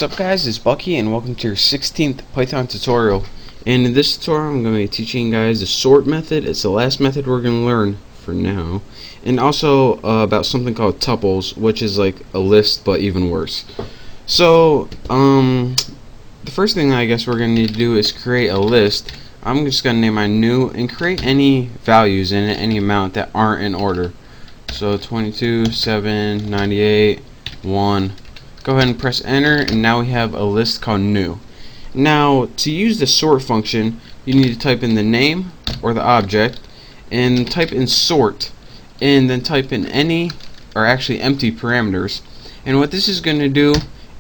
What's up guys, it's Bucky and welcome to your 16th Python tutorial. And in this tutorial I'm going to be teaching you guys the sort method. It's the last method we're going to learn for now. And also about something called tuples, which is like a list but even worse. So the first thing I guess we're going to need to do is create a list. I'm just going to name my new and create any values in it, any amount that aren't in order. So 22, 7, 98, 1. Go ahead and press enter, and now we have a list called new. Now to use the sort function, you need to type in the name or the object and type in sort, and then type in any or actually empty parameters. And what this is going to do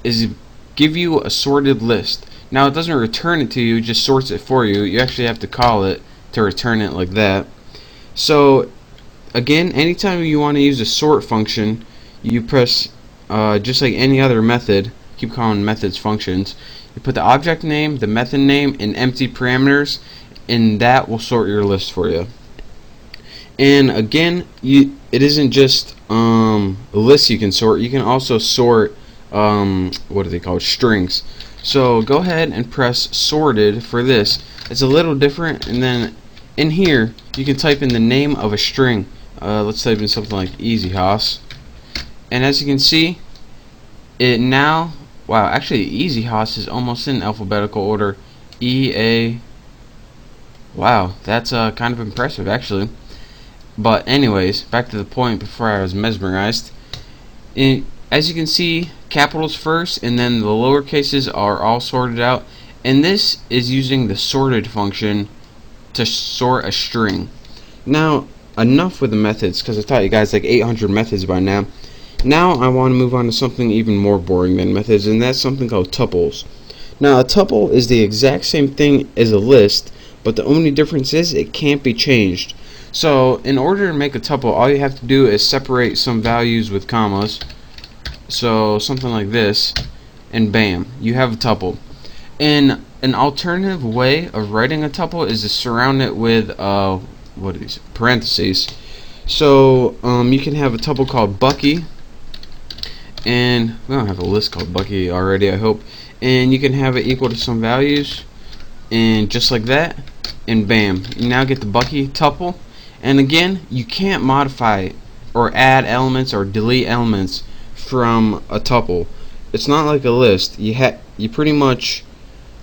is give you a sorted list. Now it doesn't return it to you, it just sorts it for you. You actually have to call it to return it like that. So again, anytime you want to use a sort function, you press just like any other method, keep calling methods functions, you put the object name, the method name, and empty parameters, and that will sort your list for you. And again, it isn't just a list you can sort, you can also sort what are they called, strings. So go ahead and press sorted for this. It's a little different, and then in here you can type in the name of a string. Let's type in something like easy house. And as you can see, it now, wow, actually easy house is almost in alphabetical order. Wow, that's kind of impressive actually. But anyways, back to the point before I was mesmerized. As you can see, capitals first and then the lower cases are all sorted out, and this is using the sorted function to sort a string. Now enough with the methods, because I taught you guys like 800 methods by now. Now I want to move on to something even more boring than methods, and that's something called tuples. Now a tuple is the exact same thing as a list, but the only difference is it can't be changed. So in order to make a tuple, all you have to do is separate some values with commas. So something like this, and bam, you have a tuple. And an alternative way of writing a tuple is to surround it with parentheses. So you can have a tuple called Bucky, and we don't have a list called Bucky already, I hope. And you can have it equal to some values, and just like that, and bam, you now get the Bucky tuple. And again, you can't modify or add elements or delete elements from a tuple. It's not like a list. You pretty much,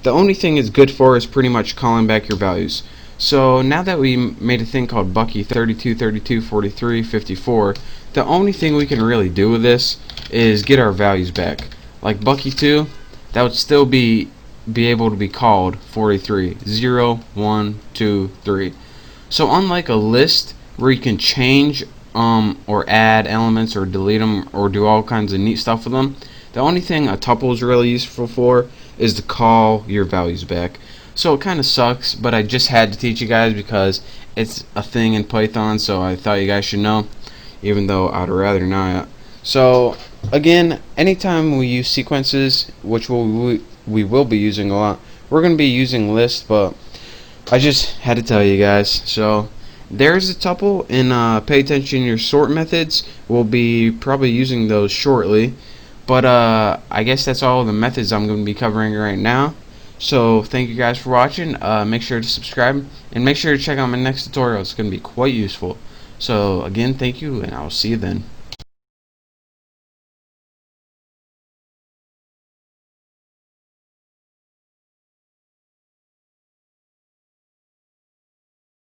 the only thing it's good for is pretty much calling back your values. So now that we made a thing called Bucky 32, 32, 43, 54, the only thing we can really do with this is get our values back. Like Bucky 2, that would still be able to be called 43, 0, 1, 2, 3. So unlike a list where you can change or add elements or delete them or do all kinds of neat stuff with them, the only thing a tuple is really useful for is to call your values back. So it kind of sucks, but I just had to teach you guys because it's a thing in Python, so I thought you guys should know, even though I'd rather not. So again, anytime we use sequences, which we will be using a lot, we're going to be using lists, but I just had to tell you guys. So there's a tuple, and pay attention to your sort methods. We'll be probably using those shortly, but I guess that's all the methods I'm going to be covering right now. So thank you guys for watching. Make sure to subscribe and make sure to check out my next tutorial. It's going to be quite useful. So again, thank you, and I'll see you then.